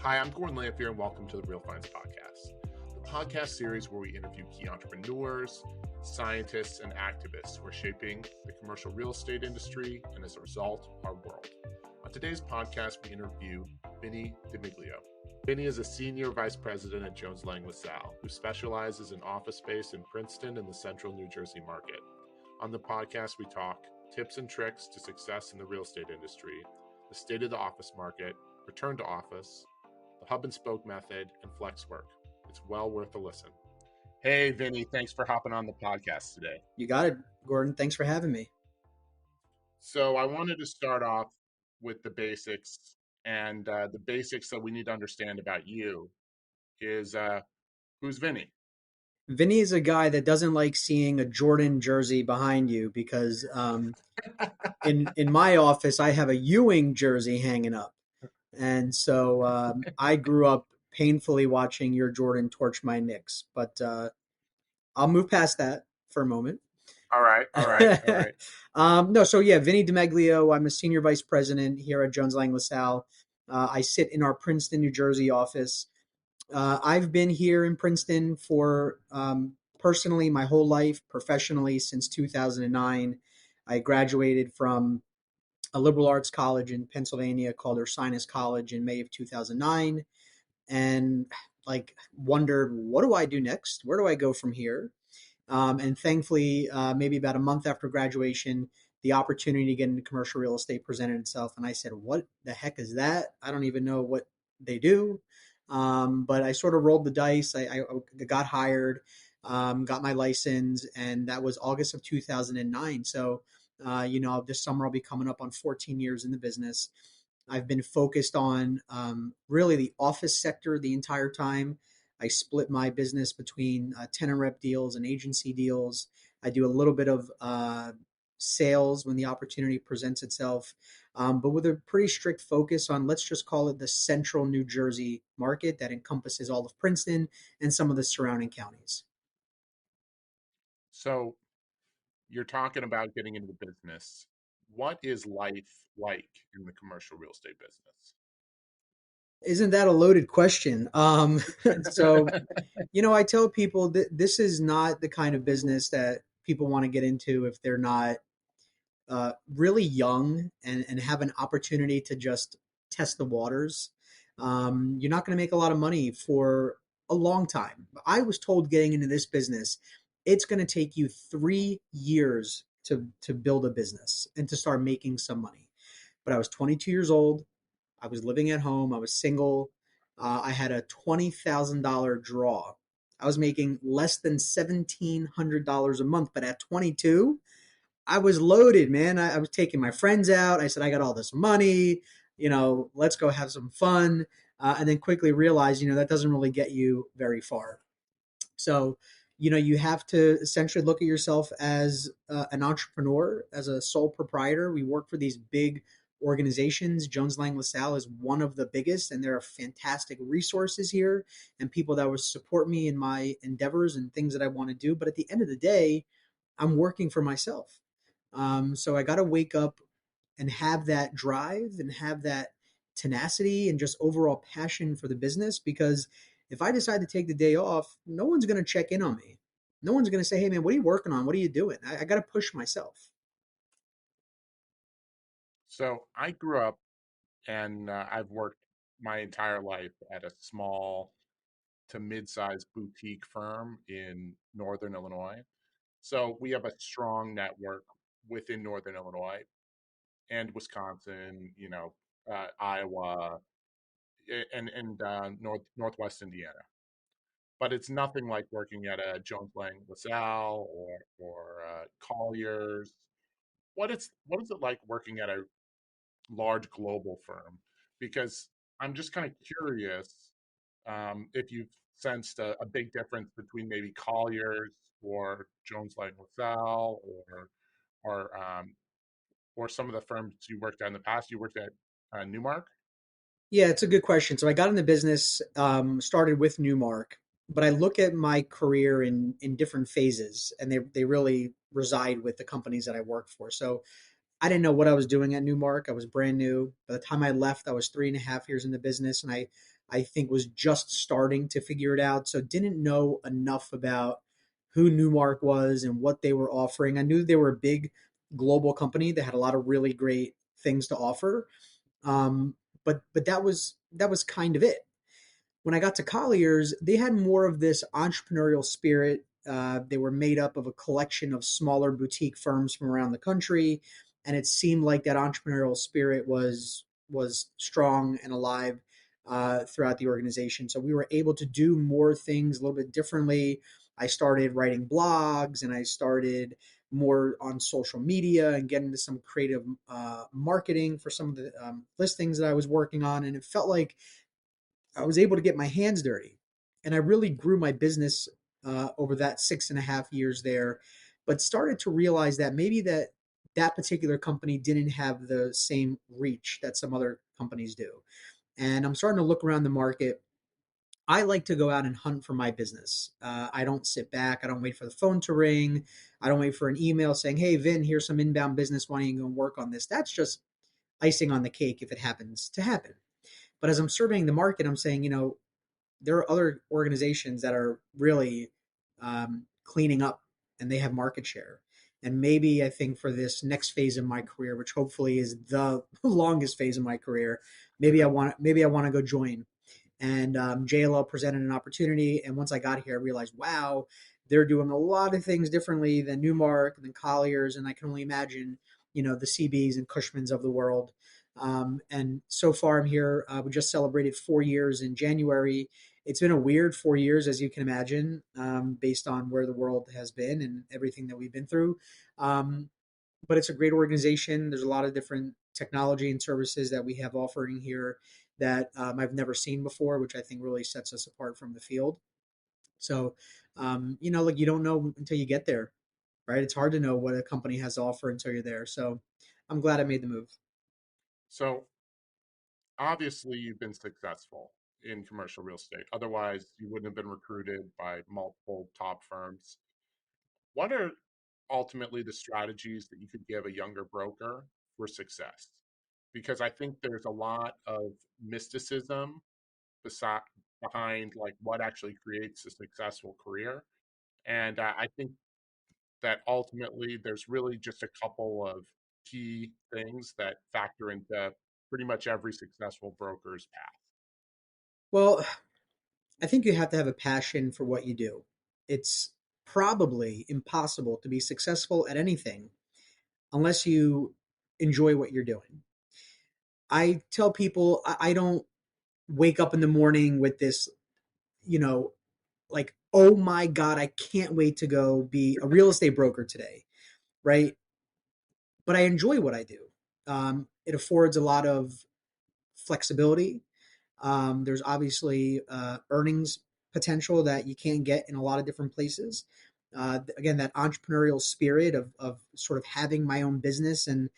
Hi, I'm Gordon Lamphere, and welcome to the Real Finds Podcast, the podcast series where we interview key entrepreneurs, scientists, and activists who are shaping the commercial real estate industry and, as a result, our world. On today's podcast, we interview Vinny Di Meglio. Vinny is a senior vice president at Jones Lang LaSalle, who specializes in office space in Princeton and the central New Jersey market. On the podcast, we talk tips and tricks to success in the real estate industry, the state of the office market, return to office, the hub and spoke method, and flex work. It's well worth a listen. Hey, Vinny, thanks for hopping on the podcast today. You got it, Gordon. Thanks for having me. So I wanted to start off with the basics, and the basics that we need to understand about you is who's Vinny? Vinny is a guy that doesn't like seeing a Jordan jersey behind you because in my office I have a Ewing jersey hanging up, and so I grew up painfully watching your Jordan torch my Knicks. But I'll move past that for a moment. All right. No, so yeah, Vinny Di Meglio. I'm a senior vice president here at Jones Lang LaSalle. I sit in our Princeton, New Jersey office. I've been here in Princeton for personally my whole life, professionally since 2009. I graduated from a liberal arts college in Pennsylvania called Ursinus College in May of 2009, and wondered, what do I do next? Where do I go from here? And thankfully, maybe about a month after graduation, the opportunity to get into commercial real estate presented itself. And I said, what the heck is that? I don't even know what they do. But I sort of rolled the dice. I got hired, got my license, and that was August of 2009. So, this summer I'll be coming up on 14 years in the business. I've been focused on really the office sector the entire time. I split my business between tenant rep deals and agency deals. I do a little bit of sales when the opportunity presents itself, but with a pretty strict focus on, let's just call it the central New Jersey market that encompasses all of Princeton and some of the surrounding counties. So you're talking about getting into the business. What is life like in the commercial real estate business? Isn't that a loaded question? So, I tell people that this is not the kind of business that people want to get into if they're not really young and have an opportunity to just test the waters. You're not going to make a lot of money for a long time. I was told getting into this business, it's going to take you 3 years to build a business and to start making some money. But I was 22 years old. I was living at home. I was single. I had a $20,000 draw. I was making less than $1,700 a month, but at 22, I was loaded, man. I was taking my friends out. I said, I got all this money, let's go have some fun. And then quickly realized, that doesn't really get you very far. So, you have to essentially look at yourself as an entrepreneur, as a sole proprietor. We work for these big organizations. Jones Lang LaSalle is one of the biggest, and there are fantastic resources here and people that would support me in my endeavors and things that I want to do. But at the end of the day, I'm working for myself. So I got to wake up and have that drive and have that tenacity and just overall passion for the business, because if I decide to take the day off, no one's going to check in on me. No one's going to say, hey, man, what are you working on? What are you doing? I got to push myself. So I grew up and I've worked my entire life at a small to mid-sized boutique firm in Northern Illinois. So we have a strong network within Northern Illinois and Wisconsin, Iowa, and Northwest Indiana. But it's nothing like working at a Jones Lang LaSalle or Colliers. What is it like working at a large global firm? Because I'm just kind of curious if you've sensed a big difference between maybe Colliers or Jones Lang LaSalle or or some of the firms you worked at in the past. You worked at Newmark. Yeah, it's a good question. So I got in the business, started with Newmark, but I look at my career in different phases, and they really reside with the companies that I work for. So I didn't know what I was doing at Newmark. I was brand new. By the time I left, I was 3.5 years in the business, and I I think was just starting to figure it out. So didn't know enough about who Newmark was and what they were offering. I knew they were a big global company that had a lot of really great things to offer. Um, but that was kind of it. When I got to Colliers, they had more of this entrepreneurial spirit. They were made up of a collection of smaller boutique firms from around the country, and it seemed like that entrepreneurial spirit was strong and alive throughout the organization. So we were able to do more things a little bit differently. I started writing blogs, and I started more on social media and getting into some creative marketing for some of the listings that I was working on, and it felt like I was able to get my hands dirty, and I really grew my business over that 6.5 years there. But started to realize that maybe that particular company didn't have the same reach that some other companies do. And I'm starting to look around the market. I like to go out and hunt for my business. I don't sit back. I don't wait for the phone to ring. I don't wait for an email saying, "Hey, Vin, here's some inbound business. Why don't you go and work on this?" That's just icing on the cake if it happens to happen. But as I'm surveying the market, I'm saying, there are other organizations that are really cleaning up and they have market share. And maybe I think for this next phase of my career, which hopefully is the longest phase of my career, maybe I want to go join. And JLL presented an opportunity, and once I got here, I realized, wow, they're doing a lot of things differently than Newmark and than Colliers, and I can only imagine, the CBs and Cushmans of the world. And so far, I'm here. We just celebrated 4 years in January. It's been a weird 4 years, as you can imagine, based on where the world has been and everything that we've been through. Um, but it's a great organization. There's a lot of different technology and services that we have offering here that I've never seen before, which I think really sets us apart from the field. So, like you don't know until you get there, right? It's hard to know what a company has to offer until you're there. So, I'm glad I made the move. So obviously, you've been successful in commercial real estate. Otherwise, you wouldn't have been recruited by multiple top firms. What are ultimately the strategies that you could give a younger broker for success? Because I think there's a lot of mysticism beside, behind like what actually creates a successful career. And I think that ultimately there's really just a couple of key things that factor into pretty much every successful broker's path. Well, I think you have to have a passion for what you do. It's probably impossible to be successful at anything unless you enjoy what you're doing. I tell people I don't wake up in the morning with this, you know, like, oh my God, I can't wait to go be a real estate broker today, right? But I enjoy what I do. It affords a lot of flexibility. There's obviously earnings potential that you can't get in a lot of different places. Again, that entrepreneurial spirit of sort of having my own business. And,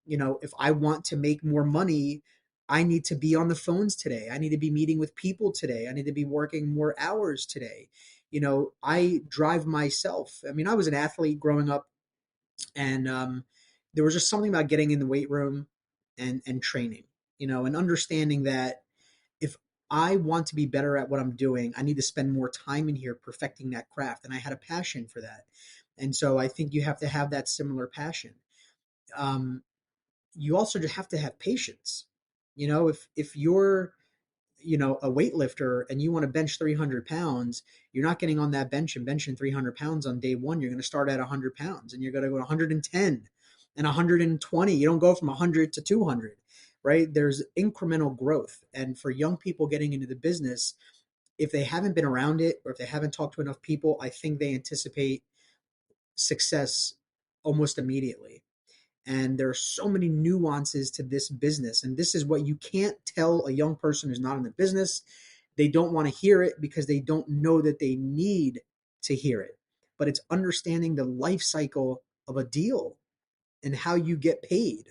if I want to make more money, I need to be on the phones today. I need to be meeting with people today. I need to be working more hours today. I drive myself. I mean, I was an athlete growing up, and there was just something about getting in the weight room and training, and understanding that if I want to be better at what I'm doing, I need to spend more time in here perfecting that craft. And I had a passion for that. And so I think you have to have that similar passion. Um, you also just have to have patience. If you're, a weightlifter and you want to bench 300 pounds, you're not getting on that bench and benching 300 pounds on day one. You're going to start at 100 pounds and you're going to go to 110 and 120. You don't go from 100 to 200, right? There's incremental growth. And for young people getting into the business, if they haven't been around it or if they haven't talked to enough people, I think they anticipate success almost immediately. And there are so many nuances to this business. And this is what you can't tell a young person who's not in the business. They don't want to hear it because they don't know that they need to hear it. But it's understanding the life cycle of a deal and how you get paid.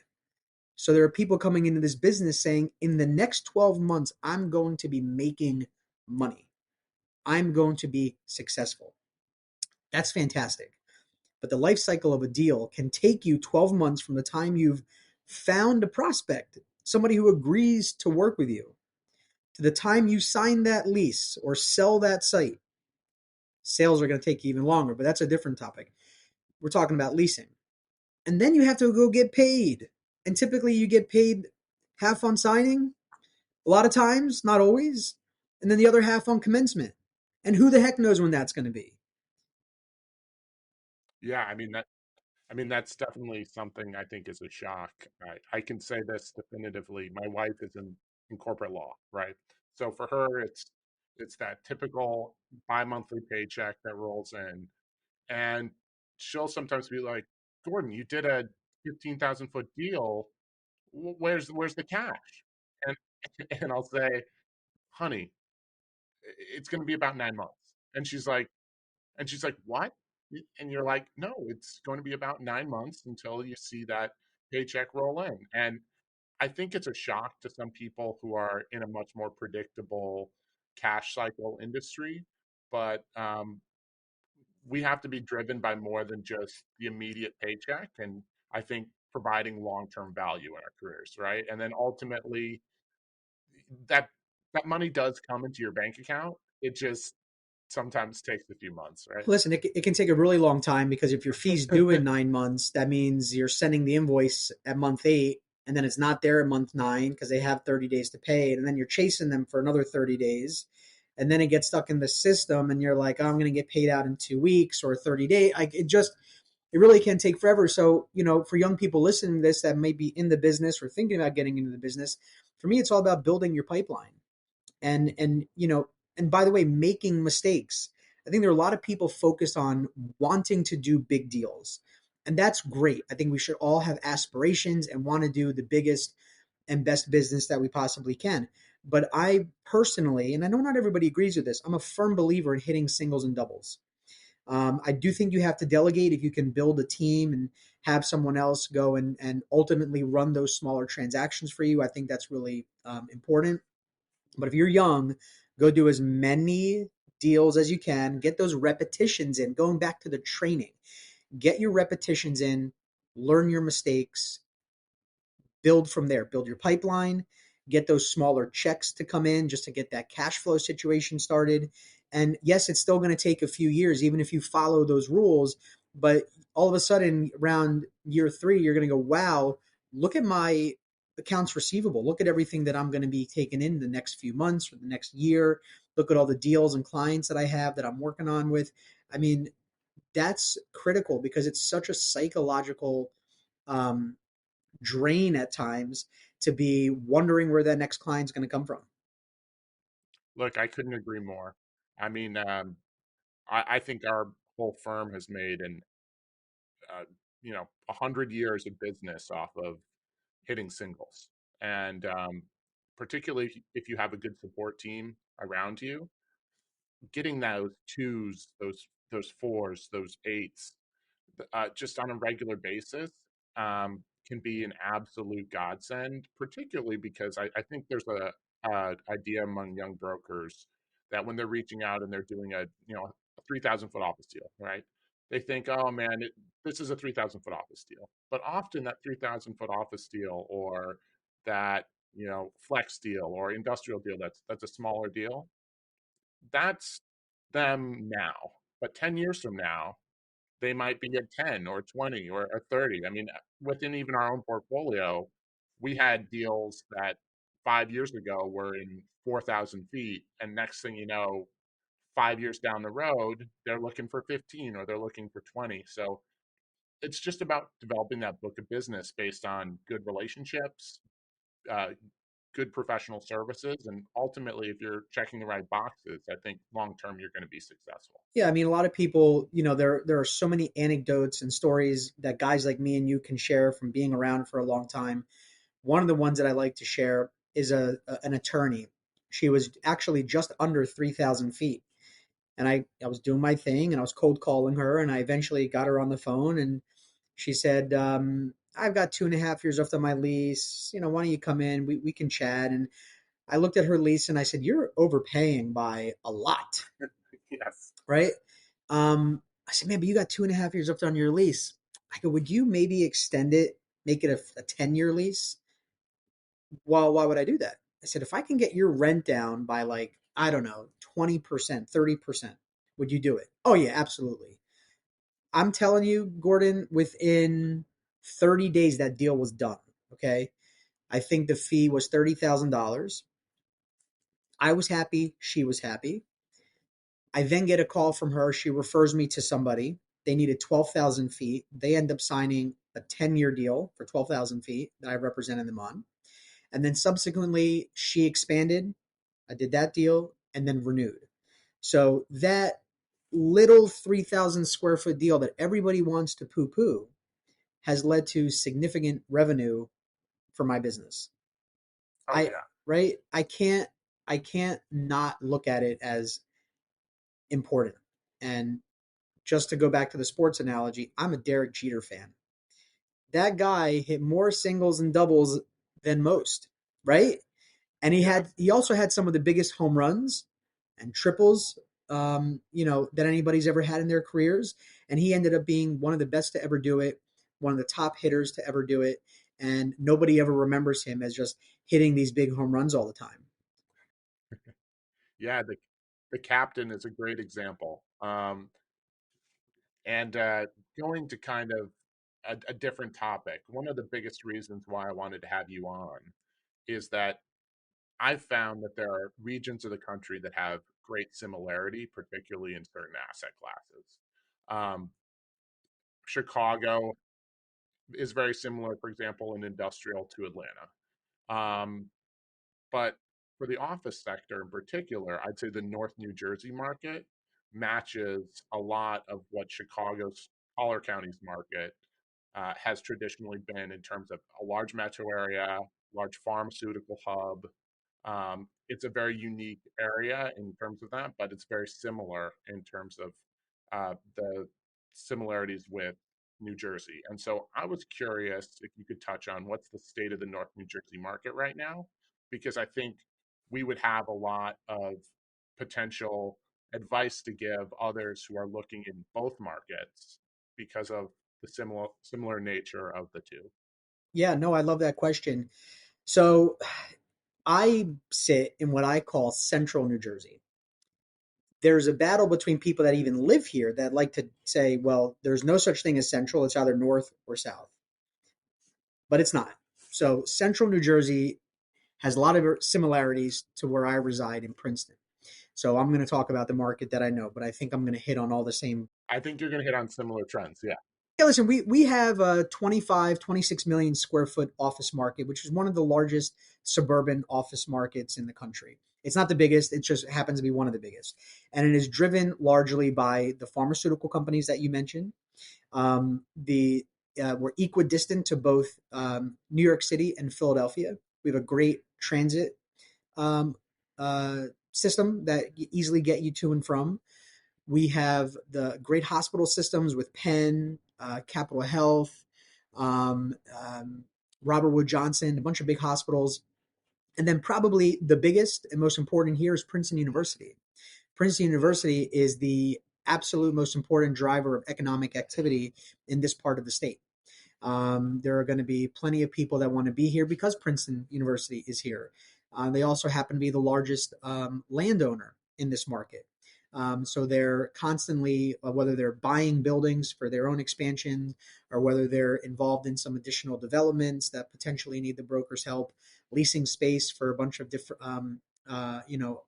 So there are people coming into this business saying, in the next 12 months, I'm going to be making money. I'm going to be successful. That's fantastic. But the life cycle of a deal can take you 12 months from the time you've found a prospect, somebody who agrees to work with you, to the time you sign that lease or sell that site, sales are going to take even longer, but that's a different topic. We're talking about leasing. And then you have to go get paid. And typically you get paid half on signing, a lot of times, not always, and then the other half on commencement. And who the heck knows when that's going to be? Yeah, that's definitely something I think is a shock. I can say this definitively. My wife is in corporate law, right? So for her, it's that typical bi-monthly paycheck that rolls in, and she'll sometimes be like, "Gordon, you did a 15,000 foot deal. Where's the cash?" And and I'll say, "Honey, it's going to be about 9 months." And she's like, "What?" And you're like, "No, it's going to be about 9 months until you see that paycheck roll in." And I think it's a shock to some people who are in a much more predictable cash cycle industry. But we have to be driven by more than just the immediate paycheck. And I think providing long term value in our careers, right? And then ultimately, that that money does come into your bank account. It just sometimes takes a few months, right? Listen, it can take a really long time because if your fee's due in 9 months, that means you're sending the invoice at month eight, and then it's not there at month nine because they have 30 days to pay it. And then you're chasing them for another 30 days. And then it gets stuck in the system, and you're like, oh, I'm going to get paid out in 2 weeks or 30 days. Like it really can take forever. So, for young people listening to this that may be in the business or thinking about getting into the business, for me, it's all about building your pipeline and by the way, making mistakes. I think there are a lot of people focused on wanting to do big deals, and that's great. I think we should all have aspirations and want to do the biggest and best business that we possibly can. But I personally, and I know not everybody agrees with this, I'm a firm believer in hitting singles and doubles. I do think you have to delegate if you can build a team and have someone else go and ultimately run those smaller transactions for you. I think that's really important. But if you're young, go do as many deals as you can. Get those repetitions in. Going back to the training, get your repetitions in, learn your mistakes, build from there. Build your pipeline, get those smaller checks to come in just to get that cash flow situation started. And yes, it's still going to take a few years, even if you follow those rules. But all of a sudden, around year three, you're going to go, wow, look at my accounts receivable. Look at everything that I'm going to be taking in the next few months or the next year. Look at all the deals and clients that I have that I'm working on with. I mean, that's critical because it's such a psychological um, drain at times to be wondering where that next client's going to come from. Look, I couldn't agree more. I mean, I think our whole firm has made 100 years of business off of hitting singles, and particularly if you have a good support team around you, getting those twos, those fours, those eights, just on a regular basis, can be an absolute godsend, particularly because I think there's a idea among young brokers that when they're reaching out and they're doing a 3,000 foot office deal, right? They think, oh man, this is a 3,000 foot office deal. But often that 3,000 foot office deal or that flex deal or industrial deal that's a smaller deal, that's them now. But 10 years from now, they might be at 10 or 20 or 30. I mean, within even our own portfolio, we had deals that 5 years ago were in 4,000 feet. And next thing you know, 5 years down the road, they're looking for 15 or they're looking for 20. So it's just about developing that book of business based on good relationships, uh, good professional services. And ultimately, if you're checking the right boxes, I think long term, you're going to be successful. Yeah, I mean, a lot of people, there are so many anecdotes and stories that guys like me and you can share from being around for a long time. One of the ones that I like to share is an attorney. She was actually just under 3,000 feet. And I was doing my thing and I was cold calling her and I eventually got her on the phone and she said, I've got 2.5 years left on my lease. Why don't you come in? We can chat. And I looked at her lease and I said, you're overpaying by a lot, Yes. right? I said, man, but you got 2.5 years left on your lease. I go, would you maybe extend it, make it a 10-year lease? Well, why would I do that? I said, if I can get your rent down by like, I don't know, 20%, 30%, would you do it? Oh, yeah, absolutely. I'm telling you, Gordon, within 30 days, that deal was done. Okay. I think the fee was $30,000. I was happy. She was happy. I then get a call from her. She refers me to somebody. They needed 12,000 feet. They end up signing a 10-year deal for 12,000 feet that I represented them on. And then subsequently, she expanded. I did that deal and then renewed. So that little 3,000 square foot deal that everybody wants to poo poo has led to significant revenue for my business. Oh I yeah. right? I can't not look at it as important. And just to go back to the sports analogy, I'm a Derek Jeter fan. That guy hit more singles and doubles than most, right? And Yeah. he also had some of the biggest home runs and triples that anybody's ever had in their careers. And he ended up being one of the best to ever do it, one of the top hitters to ever do it. And nobody ever remembers him as just hitting these big home runs all the time. Yeah, the captain is a great example. And going to kind of a different topic, one of the biggest reasons why I wanted to have you on is that I've found that there are regions of the country that have great similarity, particularly in certain asset classes. Um, Chicago is very similar, for example, in industrial to Atlanta. Um, But for the office sector in particular, I'd say the North New Jersey market matches a lot of what Chicago's Collier County's market has traditionally been in terms of a large metro area, large pharmaceutical hub. It's a very unique area in terms of that, but it's very similar in terms of the similarities with New Jersey. And so I was curious if you could touch on what's the state of the North New Jersey market right now, because I think we would have a lot of potential advice to give others who are looking in both markets because of the similar nature of the two. Yeah, no, I love that question. So I sit in what I call central New Jersey. There's a battle between people that even live here that like to say, well, there's no such thing as central. It's either north or south, but it's not. So central New Jersey has a lot of similarities to where I reside in Princeton. So I'm going to talk about the market that I know, but I think I'm going to hit on all the same. I think you're going to hit on similar trends. Yeah. Yeah, listen, we have a 25, 26 million square foot office market, which is one of the largest suburban office markets in the country. It's not the biggest, it just happens to be one of the biggest. And it is driven largely by the pharmaceutical companies that you mentioned. The We're equidistant to both New York City and Philadelphia. We have a great transit um, system that easily get you to and from. We have the great hospital systems with Penn, Capital Health, um, um, Robert Wood Johnson, a bunch of big hospitals. And then probably the biggest and most important here is Princeton University. Princeton University is the absolute most important driver of economic activity in this part of the state. There are going to be plenty of people that want to be here because Princeton University is here. They also happen to be the largest landowner in this market. So they're constantly, whether they're buying buildings for their own expansion or whether they're involved in some additional developments that potentially need the broker's help, leasing space for a bunch of different,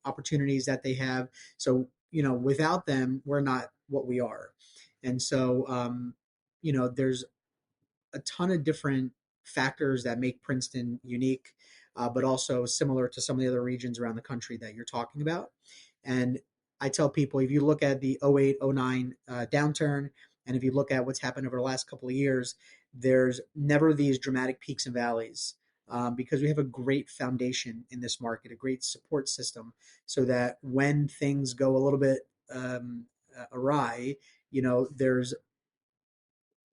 opportunities that they have. So, without them, we're not what we are. And so, there's a ton of different factors that make Princeton unique, but also similar to some of the other regions around the country that you're talking about. And I tell people if you look at the '08, '09 downturn, and if you look at what's happened over the last couple of years, there's never these dramatic peaks and valleys. Because we have a great foundation in this market, a great support system, so that when things go a little bit awry, there's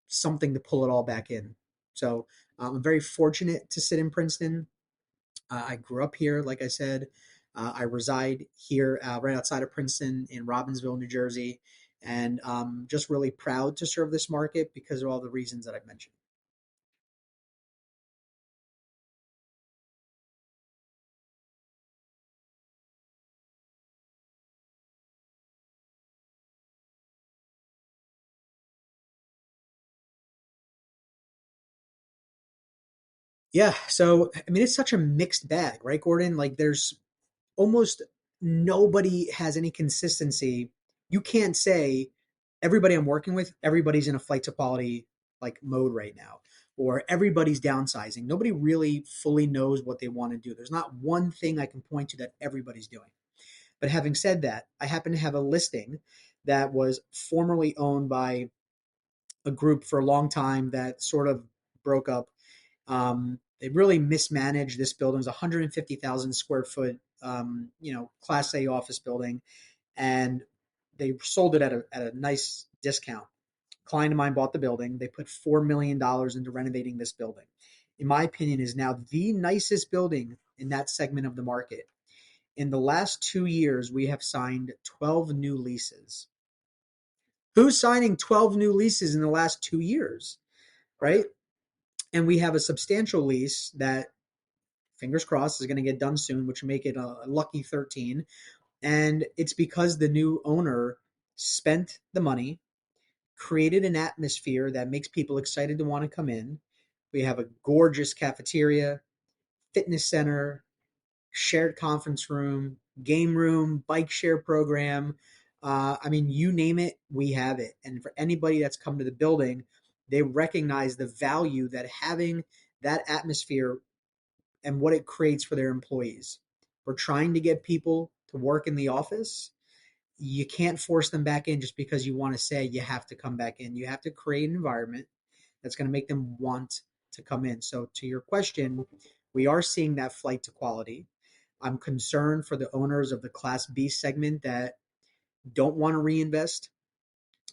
something to pull it all back in. So I'm very fortunate to sit in Princeton. I grew up here, like I said. I reside here right outside of Princeton in Robbinsville, New Jersey, and just really proud to serve this market because of all the reasons that I've mentioned. Yeah. So, I mean, it's such a mixed bag, right, Gordon? Like, there's almost nobody has any consistency. You can't say everybody I'm working with, everybody's in a flight to quality like mode right now, or everybody's downsizing. Nobody really fully knows what they want to do. There's not one thing I can point to that everybody's doing. But having said that, I happen to have a listing that was formerly owned by a group for a long time that sort of broke up. They really mismanaged this building. It was 150,000 square foot, Class A office building, and they sold it at a nice discount. A client of mine bought the building. They put $4 million into renovating this building. In my opinion, is now the nicest building in that segment of the market. In the last 2 years, we have signed 12 new leases. Who's signing 12 new leases in the last 2 years, Oh yeah. right? And we have a substantial lease that, fingers crossed, is going to get done soon, which will make it a lucky 13. And it's because the new owner spent the money, created an atmosphere that makes people excited to want to come in. We have a gorgeous cafeteria, fitness center, shared conference room, bike share program. I mean, you name it, we have it. And for anybody that's come to the building, they recognize the value that having that atmosphere and what it creates for their employees. We're trying to get people to work in the office. You can't force them back in just because you want to say you have to come back in. You have to create an environment that's going to make them want to come in. So, to your question, we are seeing that flight to quality. I'm concerned for the owners of the Class B segment that don't want to reinvest.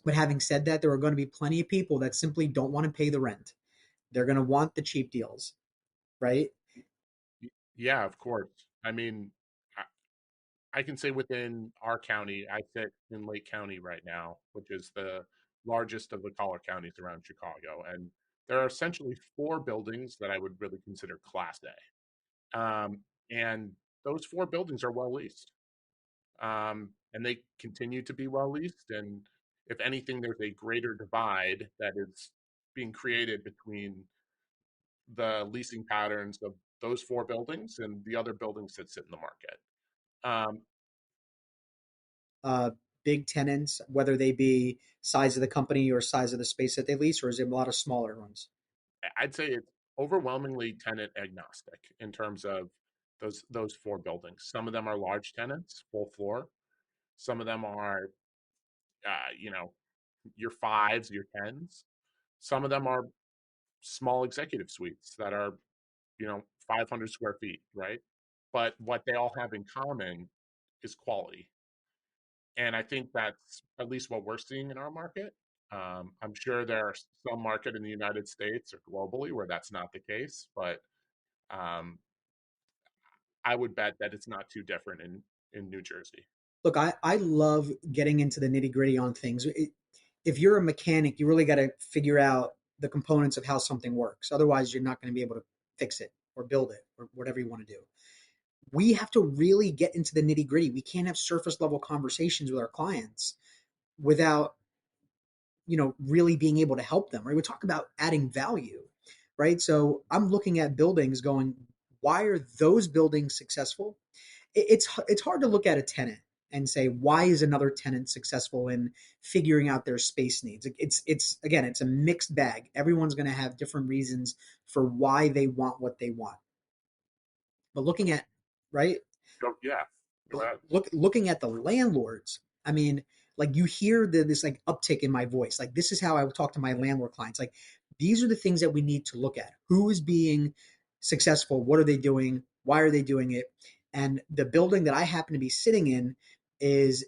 But having said that, there are going to be plenty of people that simply don't want to pay the rent. They're going to want the cheap deals, right? Yeah, of course. I mean, I can say within our county, I sit in Lake County right now, which is the largest of the collar counties around Chicago. And there are essentially four buildings that I would really consider Class A. And those four buildings are well leased. And they continue to be well leased. And if anything, there's a greater divide that is being created between the leasing patterns of those four buildings and the other buildings that sit in the market. Um, uh, Big tenants, whether they be size of the company or size of the space that they lease, or is it a lot of smaller ones? I'd say it's overwhelmingly tenant agnostic in terms of those four buildings. Some of them are large tenants, full floor. Some of them are, you know, your fives, your tens. Some of them are small executive suites that are, 500 square feet, right? But what they all have in common is quality. And I think that's at least what we're seeing in our market. I'm sure there are some market in the United States or globally where that's not the case, but um, I would bet that it's not too different in New Jersey. Look, I love getting into the nitty gritty on things. If you're a mechanic, you really got to figure out the components of how something works. Otherwise, you're not going to be able to fix it or build it or whatever you want to do. We have to really get into the nitty gritty. We can't have surface level conversations with our clients without really being able to help them, right? We talk about adding value, right? So I'm looking at buildings going, why are those buildings successful? It's hard to look at a tenant and say, why is another tenant successful in figuring out their space needs? It's again, it's a mixed bag. Everyone's going to have different reasons for why they want what they want. But looking at, right, Go, yeah, go ahead. looking at the landlords, I mean, like you hear this like uptick in my voice. Like this is how I would talk to my landlord clients. Like these are the things that we need to look at. Who is being successful? What are they doing? Why are they doing it? And the building that I happen to be sitting in is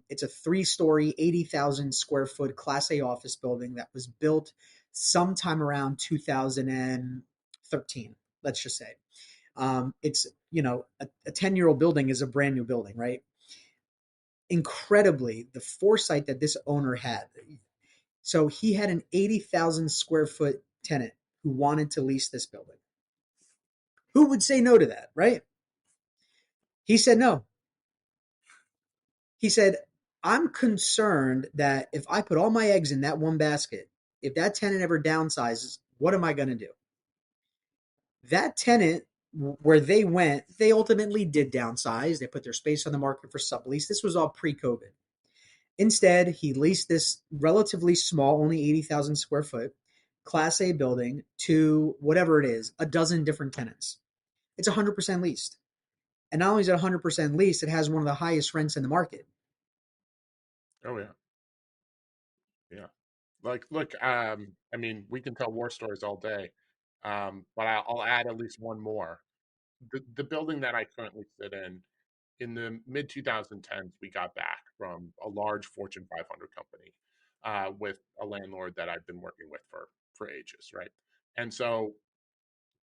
it's a 3-story, 80,000 square foot Class A office building that was built sometime around 2013. Let's just say it's a 10-year-old building is a brand new building, right? Incredibly, the foresight that this owner had. So he had an 80,000 square foot tenant who wanted to lease this building. Who would say no to that, right? He said no. He said, I'm concerned that if I put all my eggs in that one basket, if that tenant ever downsizes, what am I going to do? That tenant, where they went, they ultimately did downsize. They put their space on the market for sublease. This was all pre-COVID. Instead, he leased this relatively small, only 80,000 square foot Class A building to whatever it is, a dozen different tenants. It's 100% leased. And not only is it 100% leased, it has one of the highest rents in the market. Oh yeah, yeah. Like, look, I mean, we can tell war stories all day, but I'll add at least one more. The building that I currently sit in the mid 2010s, we got back from a large Fortune 500 company with a landlord that I've been working with for ages, right? And so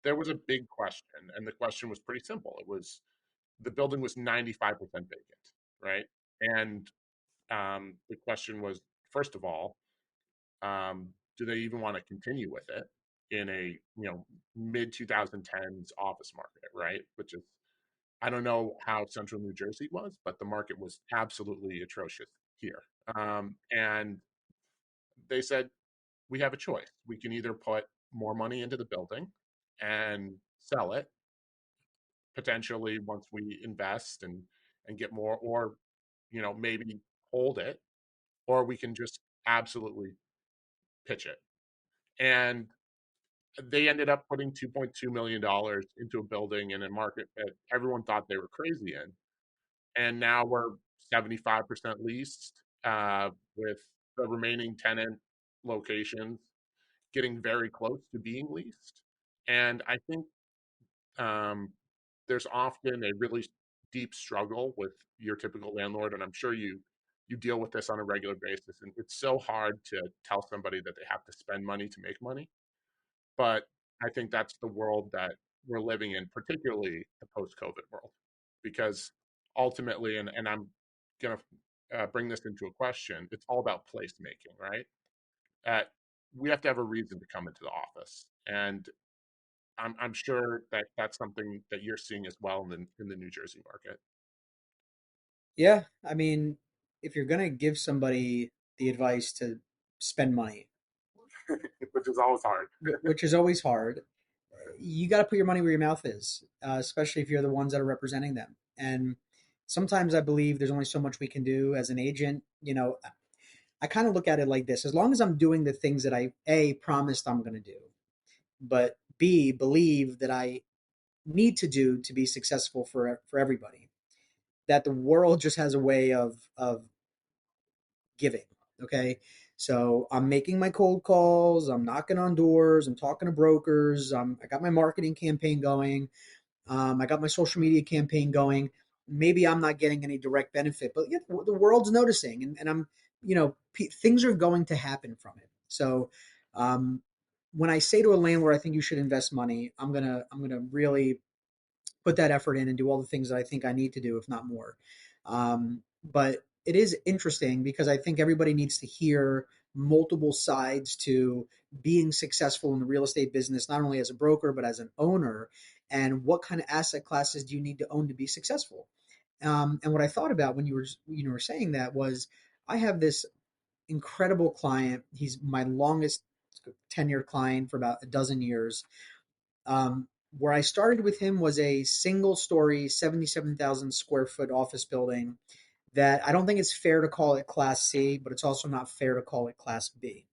there was a big question, and the question was pretty simple. It was the building was 95% vacant, right? And the question was, first of all, do they even want to continue with it in a mid 2010s office market, right? Which is, I don't know how central New Jersey was, but the market was absolutely atrocious here. And they said we have a choice. We can either put more money into the building and sell it potentially once we invest and get more, or maybe hold it, or we can just absolutely pitch it. And they ended up putting $2.2 million into a building in a market that everyone thought they were crazy in. And now we're 75% leased, with the remaining tenant locations getting very close to being leased. And I think um, there's often a really deep struggle with your typical landlord, and I'm sure you deal with this on a regular basis. And it's so hard to tell somebody that they have to spend money to make money. But I think that's the world that we're living in, particularly the post-COVID world, because ultimately, and I'm going to bring this into a question, it's all about placemaking, right? Uh, we have to have a reason to come into the office, and I'm sure that that's something that you're seeing as well in the New Jersey market, Yeah, I mean, if you're going to give somebody the advice to spend money, which is always hard. which is always hard, you got to put your money where your mouth is, especially if you're the ones that are representing them. And sometimes I believe there's only so much we can do as an agent. I kind of look at it like this: as long as I'm doing the things that I A promised I'm going to do, but B believe that I need to do to be successful for everybody. That the world just has a way of giving. Okay. So I'm making my cold calls. I'm knocking on doors. I'm talking to brokers. I got my marketing campaign going. I got my social media campaign going. Maybe I'm not getting any direct benefit, but yeah, the world's noticing, and I'm, things are going to happen from it. So, um, when I say to a landlord, I think you should invest money. I'm gonna really put that effort in and do all the things that I think I need to do, if not more. But it is interesting because I think everybody needs to hear multiple sides to being successful in the real estate business, not only as a broker, but as an owner. And what kind of asset classes do you need to own to be successful? And what I thought about when you were saying that was, I have this incredible client. He's my longest tenured client for about a dozen years. Where I started with him was a single story, 77,000 square foot office building that I don't think it's fair to call it Class C, but it's also not fair to call it Class B.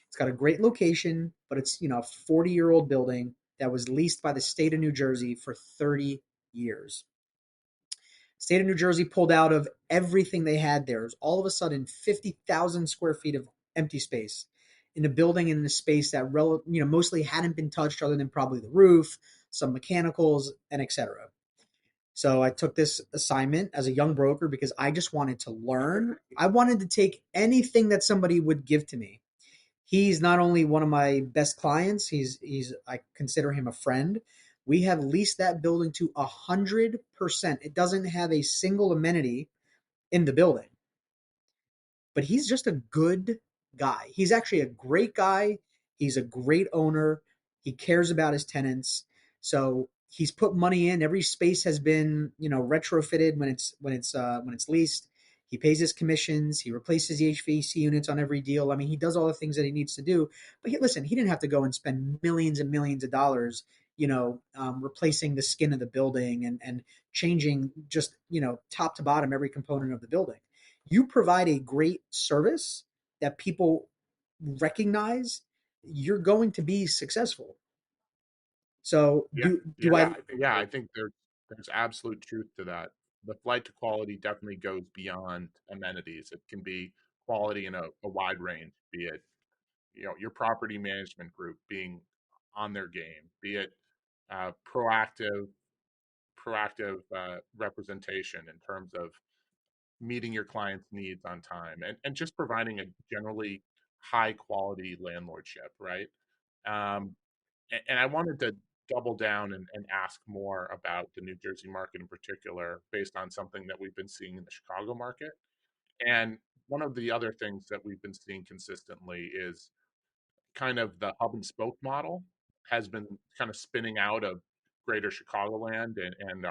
It's got a great location, but it's, a 40-year-old building that was leased by the state of New Jersey for 30 years. State of New Jersey pulled out of everything they had there. It was all of a sudden 50,000 square feet of empty space in a building in a space that mostly hadn't been touched other than probably the roof, some mechanicals, and etc. So I took this assignment as a young broker because I just wanted to learn. I wanted to take anything that somebody would give to me. He's not only one of my best clients, he's I consider him a friend. We have leased that building to 100%. It doesn't have a single amenity in the building, but he's just a good guy. He's actually a great guy. He's a great owner. He cares about his tenants. So he's put money in. Every space has been, retrofitted when it's leased. He pays his commissions. He replaces the HVAC units on every deal. I mean, he does all the things that he needs to do. But listen, he didn't have to go and spend millions and millions of dollars, replacing the skin of the building and changing just, top to bottom every component of the building. You provide a great service that people recognize, you're going to be successful. So Yeah, do I? yeah. I think there's absolute truth to that. The flight to quality definitely goes beyond amenities. It can be quality in a wide range, be it your property management group being on their game, be it proactive representation in terms of meeting your clients' needs on time, and just providing a generally high quality landlordship, right? Um, and I wanted to double down and ask more about the New Jersey market in particular, based on something that we've been seeing in the Chicago market. And one of the other things that we've been seeing consistently is kind of the hub and spoke model has been kind of spinning out of greater Chicagoland and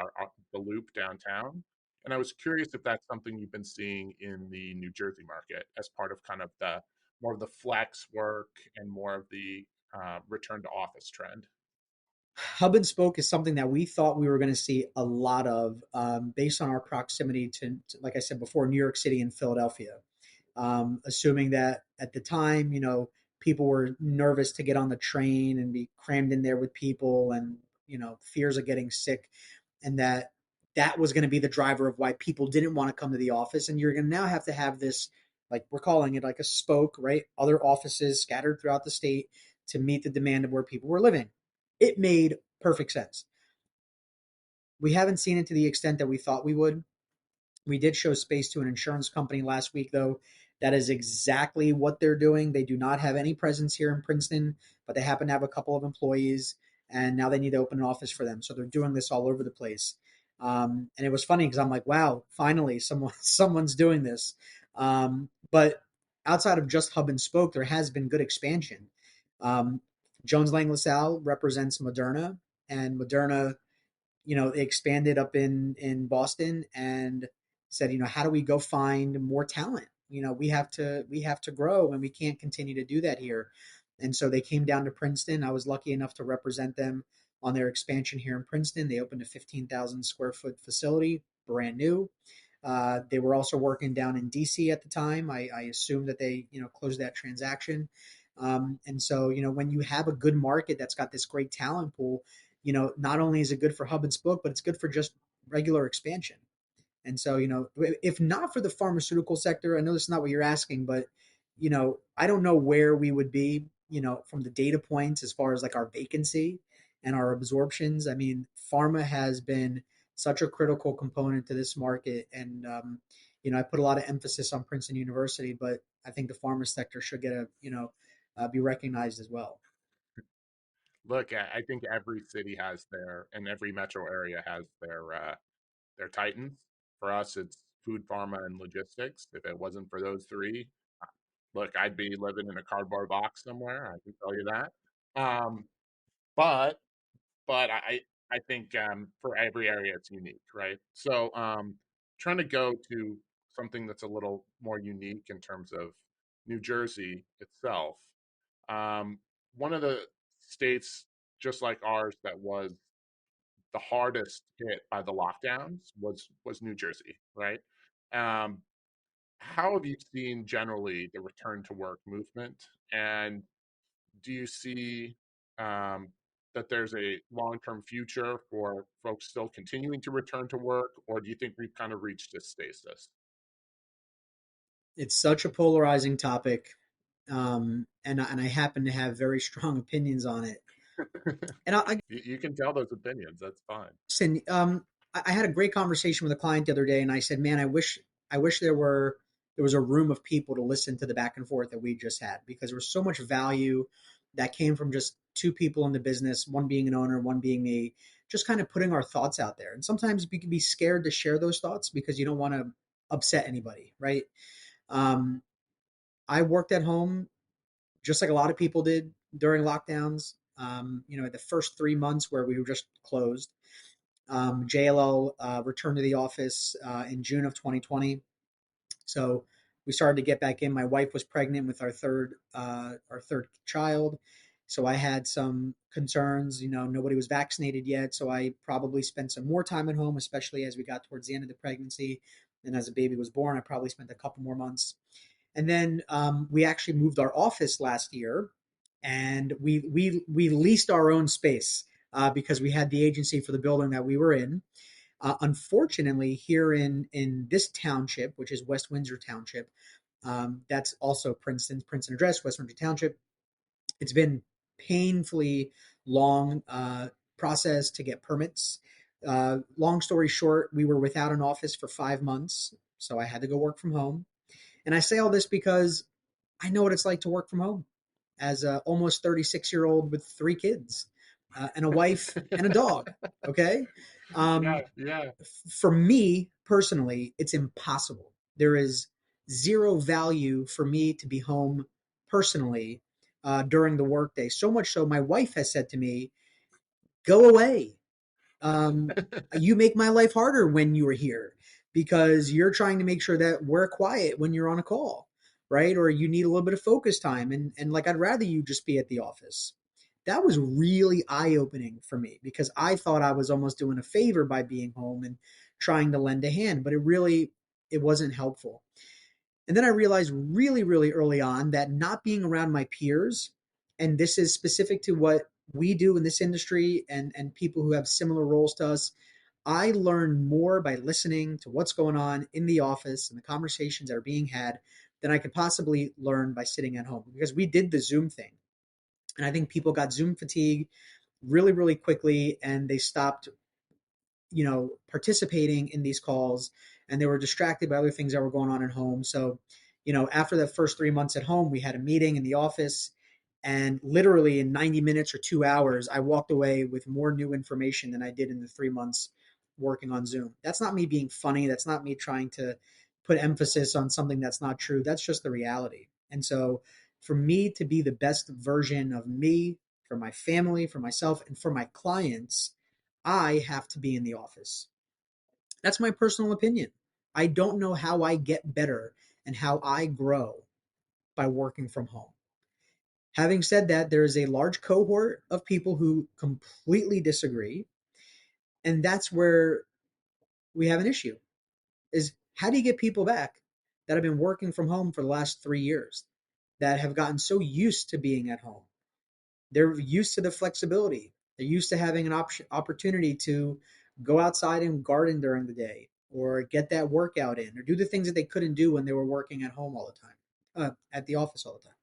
the loop downtown. And I was curious if that's something you've been seeing in the New Jersey market as part of kind of the more of the flex work and more of the return to office trend. Hub and spoke is something that we thought we were going to see a lot of, based on our proximity like I said before, New York City and Philadelphia. Assuming that at the time, people were nervous to get on the train and be crammed in there with people, and fears of getting sick, and that was going to be the driver of why people didn't want to come to the office. And you're going to now have to have this, like we're calling it, like a spoke, right? Other offices scattered throughout the state to meet the demand of where people were living. It made perfect sense. We haven't seen it to the extent that we thought we would. We did show space to an insurance company last week, though. That is exactly what they're doing. They do not have any presence here in Princeton, but they happen to have a couple of employees, and now they need to open an office for them. So they're doing this all over the place. And it was funny because I'm like, wow, finally, someone's doing this. But outside of just hub and spoke, there has been good expansion. Um, Jones Lang LaSalle represents Moderna, and Moderna, they expanded up in Boston and said, how do we go find more talent? We have to grow, and we can't continue to do that here. And so they came down to Princeton. I was lucky enough to represent them on their expansion here in Princeton. They opened a 15,000 square foot facility, brand new. They were also working down in DC at the time. I assume that they, closed that transaction. And so, when you have a good market that's got this great talent pool, not only is it good for hub and spoke, but it's good for just regular expansion. And so, if not for the pharmaceutical sector, I know this is not what you're asking, but, I don't know where we would be, from the data points as far as like our vacancy and our absorptions. I mean, pharma has been such a critical component to this market. And, I put a lot of emphasis on Princeton University, but I think the pharma sector should be recognized as well. Look, I think every city has and every metro area has their titans. For us, it's food, pharma, and logistics. If it wasn't for those three, look, I'd be living in a cardboard box somewhere. I can tell you that. Um, but I think for every area it's unique, right? So trying to go to something that's a little more unique in terms of New Jersey itself. Um, One of the states, just like ours, that was the hardest hit by the lockdowns was New Jersey, right? Um, how have you seen generally the return to work movement, and do you see that there's a long term future for folks still continuing to return to work, or do you think we've kind of reached this stasis? It's such a polarizing topic, and I happen to have very strong opinions on it. And I You can tell those opinions. That's fine. listen. I had a great conversation with a client the other day, and I said, "Man, I wish there was a room of people to listen to the back and forth that we just had, because there was so much value that came from just two people in the business, one being an owner, one being me, just kind of putting our thoughts out there. And sometimes we can be scared to share those thoughts because you don't want to upset anybody, right? Um, I worked at home just like a lot of people did during lockdowns. The first 3 months where we were just closed. JLL returned to the office in June of 2020. So we started to get back in. My wife was pregnant with our third child. So I had some concerns. Nobody was vaccinated yet. So I probably spent some more time at home, especially as we got towards the end of the pregnancy. And as a baby was born, I probably spent a couple more months. And then we actually moved our office last year, and we leased our own space because we had the agency for the building that we were in. Unfortunately, here in this township, which is West Windsor Township, that's also Princeton address, West Windsor Township. It's been painfully long process to get permits. Long story short, we were without an office for 5 months, so I had to go work from home. And I say all this because I know what it's like to work from home as a almost 36-year-old with three kids and a wife and a dog. Okay. Yeah, Um, yeah. for me personally, it's impossible. There is zero value for me to be home personally during the workday. So much so, my wife has said to me, "Go away. Um, you make my life harder when you are here because you're trying to make sure that we're quiet when you're on a call, right? Or you need a little bit of focus time, and like I'd rather you just be at the office." That was really eye opening for me because I thought I was almost doing a favor by being home and trying to lend a hand, but it wasn't helpful. And then I realized really, really early on that not being around my peers, and this is specific to what we do in this industry and people who have similar roles to us, I learn more by listening to what's going on in the office and the conversations that are being had than I could possibly learn by sitting at home because we did the Zoom thing. And I think people got Zoom fatigue really, really quickly and they stopped participating in these calls and they were distracted by other things that were going on at home. So, after the first 3 months at home, we had a meeting in the office and literally in 90 minutes or 2 hours, I walked away with more new information than I did in the 3 months working on Zoom. That's not me being funny. That's not me trying to put emphasis on something that's not true. That's just the reality. And so for me to be the best version of me, for my family, for myself, and for my clients, I have to be in the office. That's my personal opinion. I don't know how I get better and how I grow by working from home. Having said that, there is a large cohort of people who completely disagree. And that's where we have an issue is how do you get people back that have been working from home for the last 3 years that have gotten so used to being at home? They're used to the flexibility. They're used to having an opportunity to go outside and garden during the day or get that workout in or do the things that they couldn't do when they were working at home all the time, at the office all the time.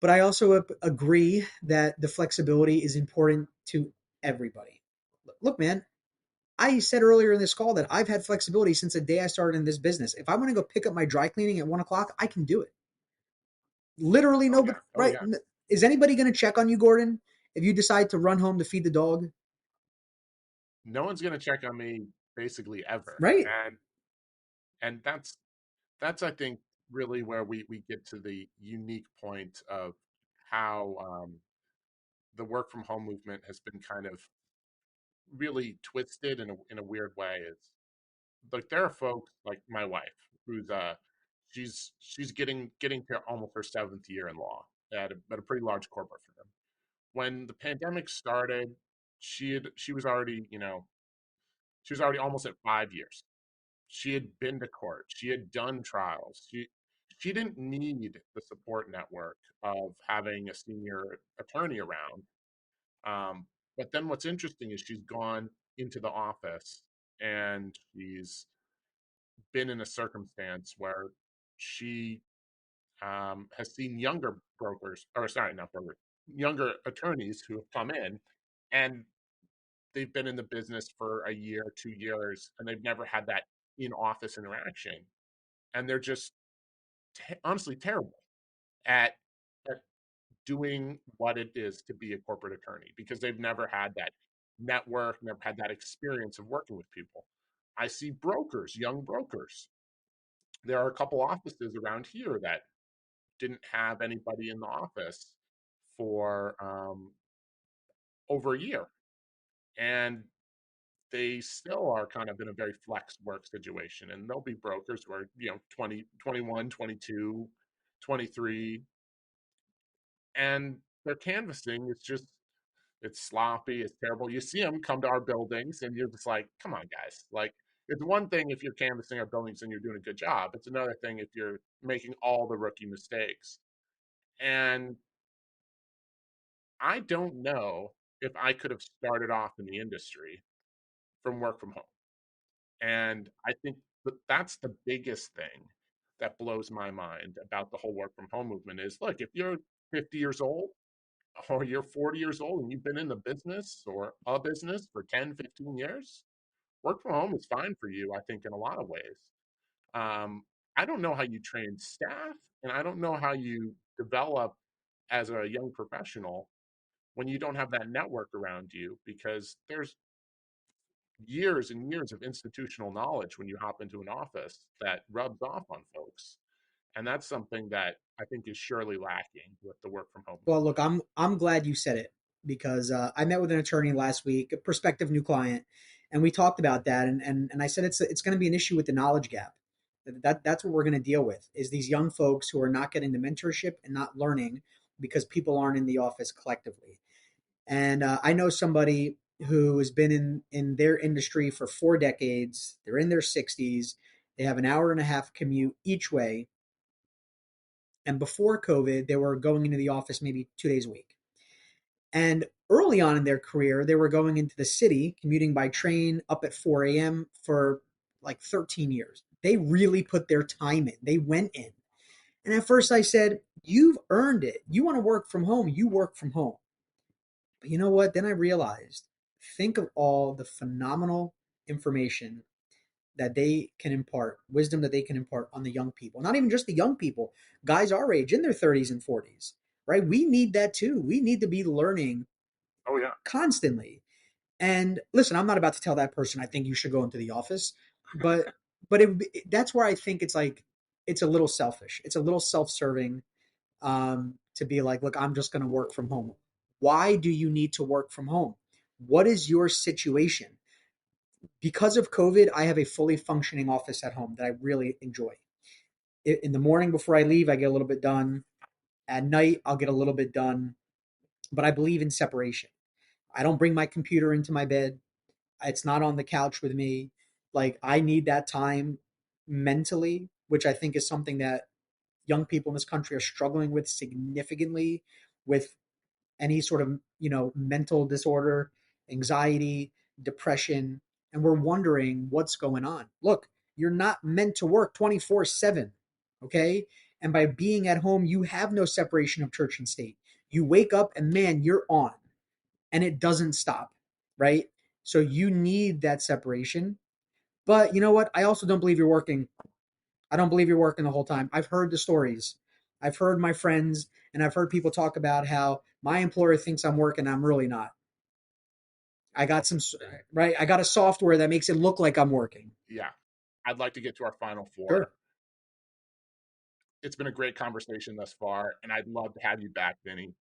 But I also agree that the flexibility is important to everybody. Look, man, I said earlier in this call that I've had flexibility since the day I started in this business. If I want to go pick up my dry cleaning at 1 o'clock, I can do it. Literally Oh nobody, yeah, oh right? yeah. Is anybody going to check on you, Gordon, if you decide to run home to feed the dog? No one's gonna check on me basically ever, Right. and that's I think really where we get to the unique point of how the work from home movement has been kind of really twisted in a weird way. Is like there are folks like my wife who's she's getting to almost her seventh year in law at a pretty large corporate firm. When the pandemic started, she was already she was already almost at 5 years. She had been to court. She had done trials. She didn't need the support network of having a senior attorney around. But then what's interesting is she's gone into the office and she's been in a circumstance where she has seen younger brokers, or sorry, not brokers, younger attorneys who have come in and they've been in the business for a year, 2 years, and they've never had that in office interaction. And they're just honestly terrible at, at doing what it is to be a corporate attorney because they've never had that network, never had that experience of working with people. I see brokers, young brokers. There are a couple offices around here that didn't have anybody in the office for over a year. And they still are kind of in a very flex work situation. And there'll be brokers who are, 20, 21, 22, 23. And their canvassing is just it's sloppy, it's terrible. You see them come to our buildings, and you're just like, come on, guys. Like, it's one thing if you're canvassing our buildings and you're doing a good job. It's another thing if you're making all the rookie mistakes. And I don't know if I could have started off in the industry from work from home. And I think that's the biggest thing that blows my mind about the whole work from home movement is look, if you're 50 years old or you're 40 years old and you've been in the business or a business for 10, 15 years, work from home is fine for you, I think, in a lot of ways. Um, I don't know how you train staff, and I don't know how you develop as a young professional when you don't have that network around you because there's years and years of institutional knowledge when you hop into an office that rubs off on folks. And that's something that I think is surely lacking with the work from home Well, movement. look, I'm glad you said it because I met with an attorney last week, a prospective new client, and we talked about that. And I said it's going to be an issue with the knowledge gap. That's what we're going to deal with is these young folks who are not getting the mentorship and not learning because people aren't in the office collectively. And I know somebody who has been in their industry for 4 decades. They're in their 60s. They have an hour and a half commute each way. And before COVID, they were going into the office maybe 2 days a week. And early on in their career, they were going into the city, commuting by train up at 4 a.m. for like 13 years. They really put their time in, they went in. And at first I said, you've earned it. You want to work from home, you work from home. But you know what? Then I realized think of all the phenomenal information that they can impart, wisdom that they can impart on the young people. Not even just the young people, guys our age in their 30s and 40s, right? We need that too. We need to be learning Oh, yeah. constantly. And listen, I'm not about to tell that person I think you should go into the office, but that's where I think it's like it's a little selfish. It's a little self-serving to be like, look, I'm just going to work from home. Why do you need to work from home? What is your situation? Because of COVID, I have a fully functioning office at home that I really enjoy. In the morning before I leave, I get a little bit done. At night, I'll get a little bit done. But I believe in separation. I don't bring my computer into my bed. It's not on the couch with me. Like I need that time mentally, which I think is something that young people in this country are struggling with significantly with any sort of, mental disorder, anxiety, depression, and we're wondering what's going on. Look, you're not meant to work 24/7, okay? And by being at home, you have no separation of church and state. You wake up and man, you're on and it doesn't stop, right? So you need that separation. But you know what? I also don't believe you're working. I don't believe you're working the whole time. I've heard the stories. I've heard my friends and I've heard people talk about how my employer thinks I'm working. I'm really not. I got some, right? I got a software that makes it look like I'm working. Yeah. I'd like to get to our final Sure. four. It's been a great conversation thus far, and I'd love to have you back, Vinny.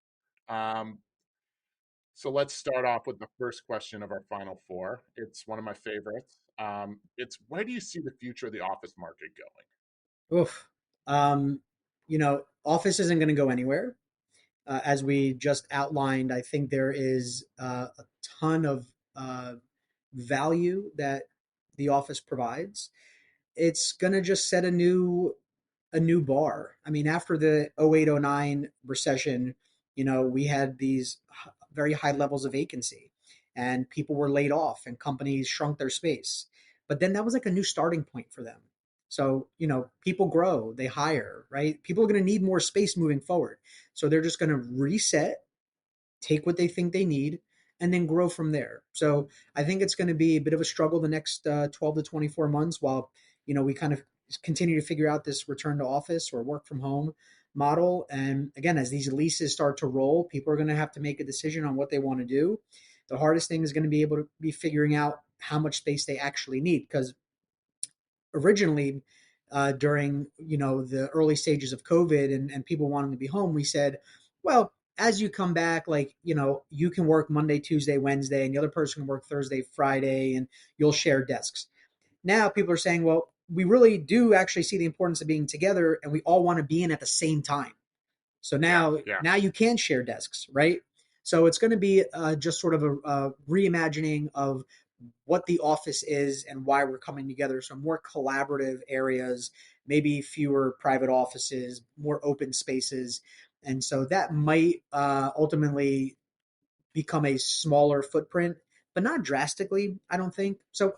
Um, so let's start off with the first question of our final four. It's one of my favorites. It's where do you see the future of the office market going? Oof. Um, office isn't going to go anywhere. As we just outlined, I think there is a ton of value that the office provides. It's going to just set a new bar. I mean, after the 0809 recession, we had these very high levels of vacancy and people were laid off and companies shrunk their space. But then that was like a new starting point for them. So, people grow, they hire, right? People are going to need more space moving forward. So they're just going to reset, take what they think they need, and then grow from there. So I think it's going to be a bit of a struggle the next 12 to 24 months while, we kind of continue to figure out this return to office or work from home model. And again, as these leases start to roll, people are going to have to make a decision on what they want to do. The hardest thing is going to be able to be figuring out how much space they actually need because originally during the early stages of COVID and people wanting to be home, we said, well, as you come back, like you can work Monday, Tuesday, Wednesday, and the other person can work Thursday, Friday, and you'll share desks. Now people are saying, well, we really do actually see the importance of being together, and we all want to be in at the same time. So Yeah, now, yeah. now you can share desks, right? So it's going to be just sort of a reimagining of what the office is and why we're coming together. So more collaborative areas, maybe fewer private offices, more open spaces. And so that might ultimately become a smaller footprint, but not drastically, I don't think. So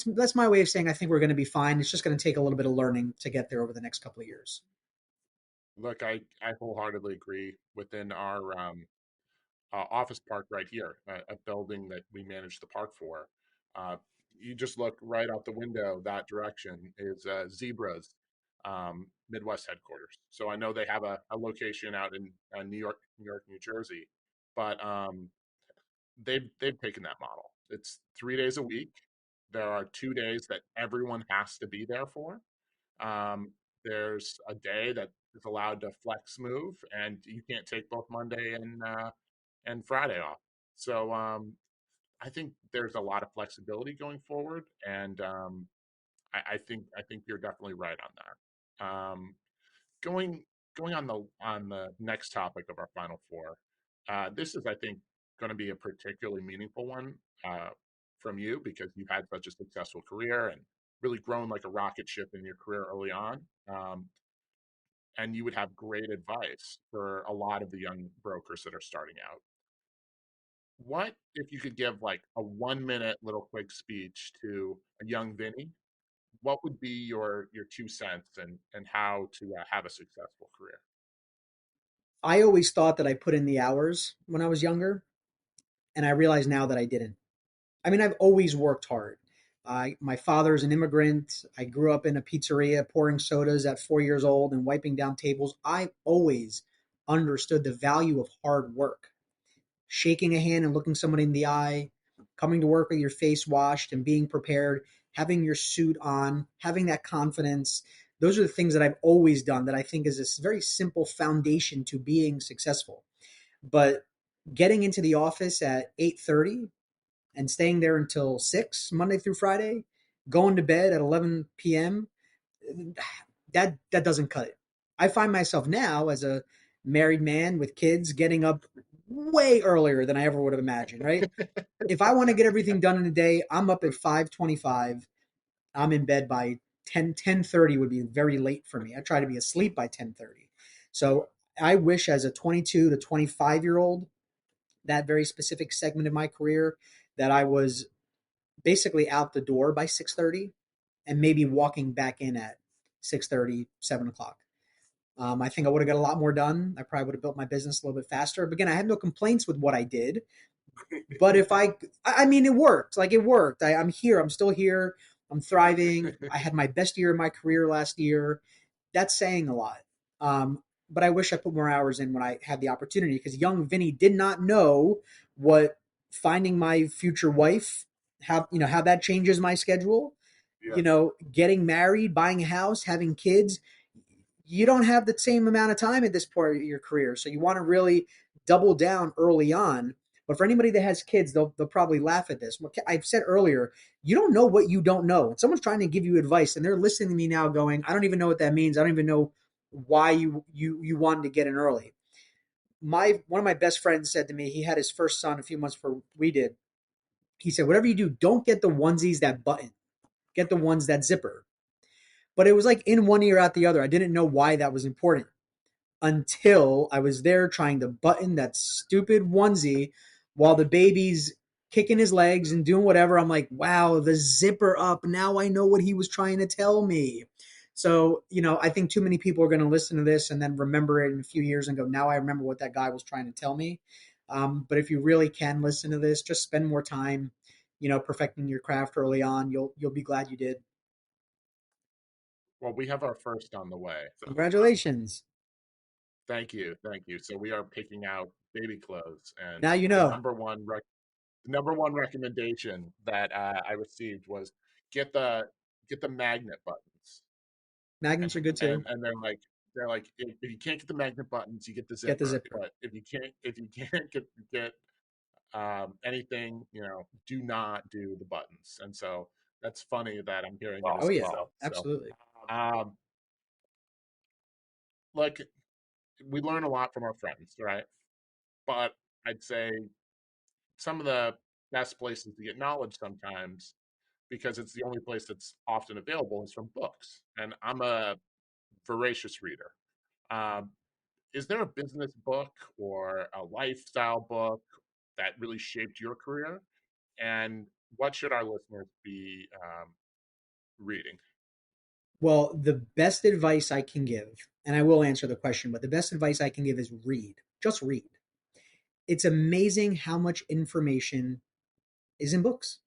that's my way of saying I think we're going to be fine. It's just going to take a little bit of learning to get there over the next couple of years. Look, I wholeheartedly agree. Within our office park right here, a building that we manage the park for. Uh, you just look right out the window that direction is Zebra's Midwest headquarters. So I know they have a location out in New York, New Jersey, but they've taken that model. It's 3 days a week. There are 2 days that everyone has to be there for. Um, there's a day that is allowed to flex move, and you can't take both Monday and Friday off. So I think there's a lot of flexibility going forward, and I think you're definitely right on that. Going going on the next topic of our final four, this is I think going to be a particularly meaningful one from you because you've had such a successful career and really grown like a rocket ship in your career early on. And you would have great advice for a lot of the young brokers that are starting out. What if you could give like a 1 minute little quick speech to a young Vinny? What would be your 2 cents and how to have a successful career? I always thought that I put in the hours when I was younger, and I realize now that I didn't. I mean, I've always worked hard. My father's an immigrant. I grew up in a pizzeria pouring sodas at 4 years old and wiping down tables. I always understood the value of hard work. Shaking a hand and looking somebody in the eye, coming to work with your face washed and being prepared, having your suit on, having that confidence. Those are the things that I've always done that I think is a very simple foundation to being successful. But getting into the office at 8:30 and staying there until 6 Monday through Friday, going to bed at 11 p.m., that doesn't cut it. I find myself now as a married man with kids getting up way earlier than I ever would have imagined, right? If I want to get everything done in a day, I'm up at 5:25. I'm in bed by 10:30 would be very late for me. I try to be asleep by 10:30. So I wish as a 22 to 25-year-old, that very specific segment of my career, that I was basically out the door by 6:30 and maybe walking back in at 6:30, 7 o'clock. I think I would have got a lot more done. I probably would have built my business a little bit faster. But again, I have no complaints with what I did. But if I mean, it worked. Like it worked. I'm here. I'm still here. I'm thriving. I had my best year of my career last year. That's saying a lot. But I wish I put more hours in when I had the opportunity because young Vinny did not know what finding my future wife, how that changes my schedule. Yeah. Getting married, buying a house, having kids. You don't have the same amount of time at this point of your career, so you want to really double down early on. But for anybody that has kids, they'll probably laugh at this. I've said earlier, you don't know what you don't know. And someone's trying to give you advice, and they're listening to me now, going, "I don't even know what that means. I don't even know why you wanted to get in early." My one of my best friends said to me, he had his first son a few months before we did. He said, "Whatever you do, don't get the onesies that button. Get the ones that zipper." But it was like in one ear out the other. I didn't know why that was important until I was there trying to button that stupid onesie while the baby's kicking his legs and doing whatever. I'm like, wow, the zipper up. Now I know what he was trying to tell me. So, I think too many people are going to listen to this and then remember it in a few years and go, now I remember what that guy was trying to tell me. But if you really can listen to this, just spend more time, perfecting your craft early on. You'll be glad you did. Well, we have our first on the way. So Congratulations. thank you, thank you. So we are picking out baby clothes, and Now you know. the number one recommendation that I received was get the get the magnet buttons, Magnets are good too. and they're like if you can't get the magnet buttons, you get the Get the zipper. zipper. But if you can't get anything, do not do the buttons. And so that's funny that I'm hearing it Oh as yeah, well. So absolutely. um, like we learn a lot from our friends, right? But I'd say some of the best places to get knowledge sometimes, because it's the only place that's often available, is from books. And I'm a voracious reader. Um, is there a business book or a lifestyle book that really shaped your career? And what should our listeners be reading? Well, the best advice I can give, and I will answer the question, but the best advice I can give is read. Just read. It's amazing how much information is in books.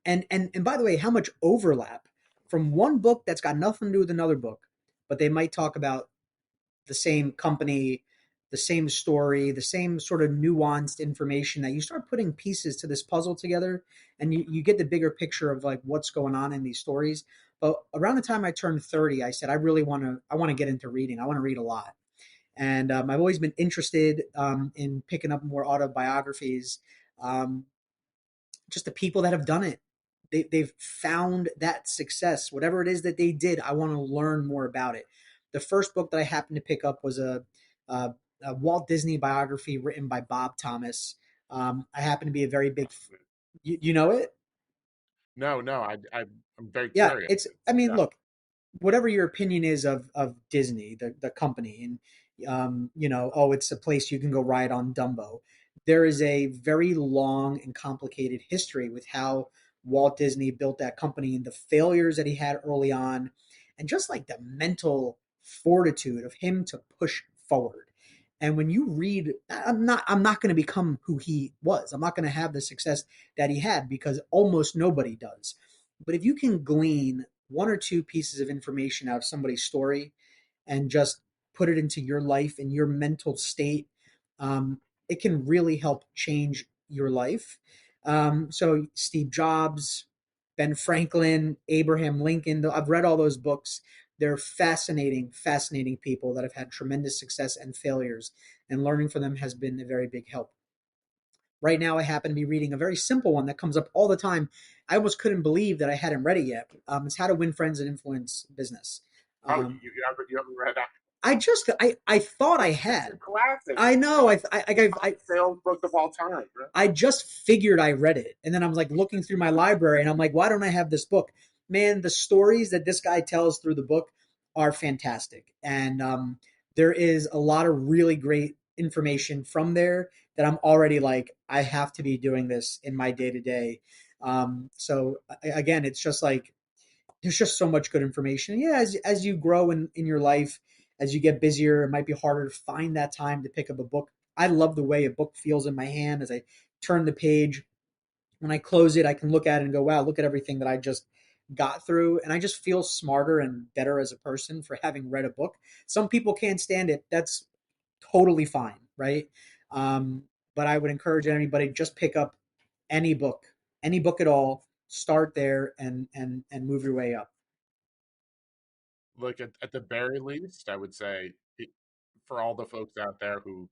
And by the way, how much overlap from one book that's got nothing to do with another book, but they might talk about the same company, the same story, the same sort of nuanced information that you start putting pieces to this puzzle together and you get the bigger picture of like what's going on in these stories. But around the time I turned 30, I said, I want to get into reading. I want to read a lot. And I've always been interested in picking up more autobiographies. Um, just the people that have done it. They've found that success, whatever it is that they did. I want to learn more about it. The first book that I happened to pick up was a, a Walt Disney biography written by Bob Thomas. I happen to be a very big, you know it? No, no, I'm very Yeah, curious. it's, I It's, mean, yeah. look, whatever your opinion is of Disney, the company, and oh, it's a place you can go ride on Dumbo. There is a very long and complicated history with how Walt Disney built that company and the failures that he had early on, and just like the mental fortitude of him to push forward. And when you read, I'm not going to become who he was. I'm not going to have the success that he had because almost nobody does. But if you can glean one or two pieces of information out of somebody's story and just put it into your life and your mental state, it can really help change your life. So Steve Jobs, Ben Franklin, Abraham Lincoln, I've read all those books. They're fascinating, fascinating people that have had tremendous success and failures, and learning from them has been a very big help. Right now, I happen to be reading a very simple one that comes up all the time. I almost couldn't believe that I hadn't read it yet. It's How to Win Friends and Influence Business. Oh, Um, you haven't read that? I thought I It's a had. classic. I know. Top sales book of all time, right? I just figured I read it, and then I'm like looking through my library, and I'm like, why don't I have this book? Man, the stories that this guy tells through the book are fantastic, and there is a lot of really great information from there that I'm already like, I have to be doing this in my day to day. So again, it's just like there's just so much good information. Yeah, as you grow in your life, as you get busier, it might be harder to find that time to pick up a book. I love the way a book feels in my hand as I turn the page. When I close it, I can look at it and go, wow, look at everything that I just got through. And I just feel smarter and better as a person for having read a book. Some people can't stand it. That's totally fine, right? Um, but I would encourage anybody just pick up any book at all, start there and move your way up. Look, at the very least, I would say for all the folks out there who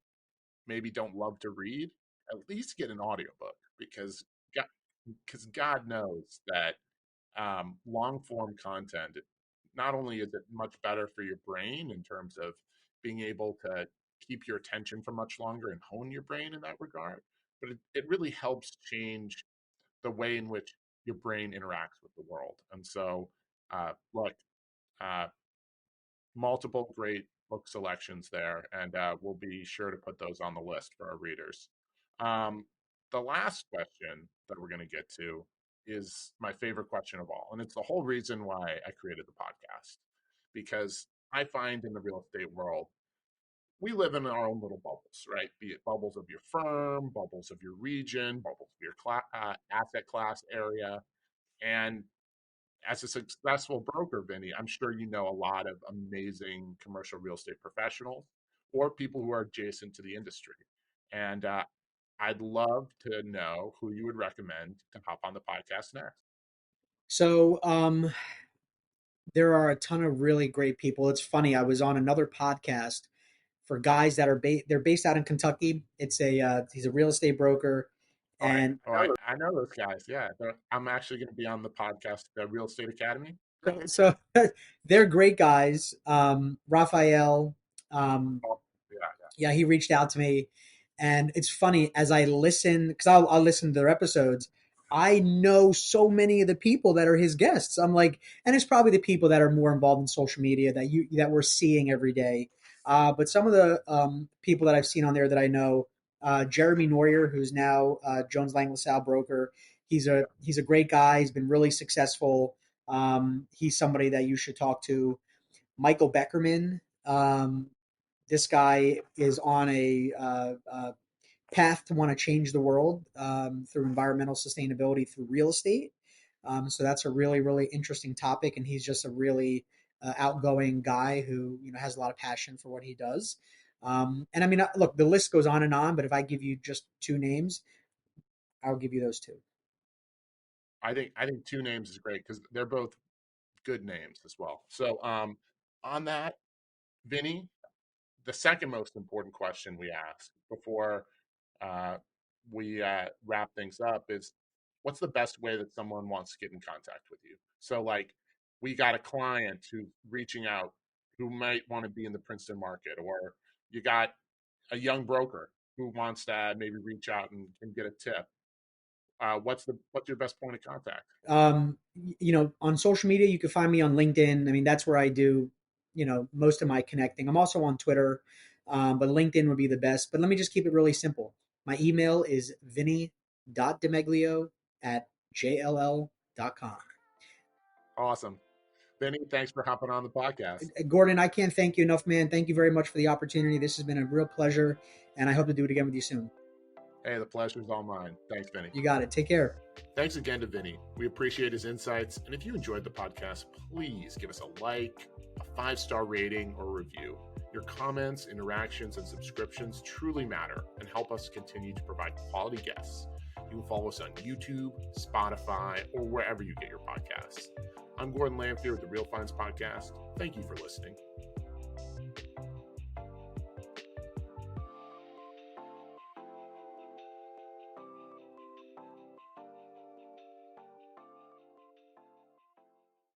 maybe don't love to read, at least get an audiobook God, because God knows that long form content, not only is it much better for your brain in terms of being able to keep your attention for much longer and hone your brain in that regard, but it really helps change the way in which your brain interacts with the world. And so, look, uh, multiple great book selections there, and we'll be sure to put those on the list for our readers. Um, the last question that we're going to get to is my favorite question of all, and it's the whole reason why I created the podcast. Because I find in the real estate world, we live in our own little bubbles, right? Be it bubbles of your firm, bubbles of your region, bubbles of your asset class area. And as a successful broker, Vinny, I'm sure you know a lot of amazing commercial real estate professionals or people who are adjacent to the industry. And I'd love to know who you would recommend to hop on the podcast next. So there are a ton of really great people. It's funny. I was on another podcast for guys that are they're based out in Kentucky. It's a he's a real estate broker, Oh, I, and I know those guys. Yeah, I'm actually going to be on the podcast, the Real Estate Academy. so they're great guys. Raphael, um, Oh, Yeah, he reached out to me, and it's funny as I listen because I'll listen to their episodes. I know so many of the people that are his guests. I'm like, and it's probably the people that are more involved in social media that we're seeing every day. But some of the people that I've seen on there that I know, Jeremy Neuer, who's now Jones Lang LaSalle broker. He's a great guy. He's been really successful. He's somebody that you should talk to. Michael Beckerman. This guy is on a path to want to change the world through environmental sustainability through real estate. So that's a really, really interesting topic, and he's just a really outgoing guy who has a lot of passion for what he does. And I mean, look, the list goes on and on, but if I give you just two names, I'll give you those two. I think two names is great because they're both good names as well. So on that, Vinny, the second most important question we ask before uh, we wrap things up is what's the best way that someone wants to get in contact with you? So, like, we got a client who's reaching out who might want to be in the Princeton market, or you got a young broker who wants to maybe reach out and get a tip. What's your best point of contact? On social media, you can find me on LinkedIn. I mean, that's where I do, most of my connecting. I'm also on Twitter, but LinkedIn would be the best. But let me just keep it really simple. My email is vinny.demeglio at jll.com. Awesome, Vinny. Thanks for hopping on the podcast. Gordon, I can't thank you enough, man. Thank you very much for the opportunity. This has been a real pleasure, and I hope to do it again with you soon. Hey, the pleasure's all mine. Thanks, Vinny. You got it. Take care. Thanks again to Vinny. We appreciate his insights. And if you enjoyed the podcast, please give us a like, a 5-star rating, or review. Your comments, interactions, and subscriptions truly matter and help us continue to provide quality guests. You can follow us on YouTube, Spotify, or wherever you get your podcasts. I'm Gordon Lamphere with the Real Finds Podcast. Thank you for listening.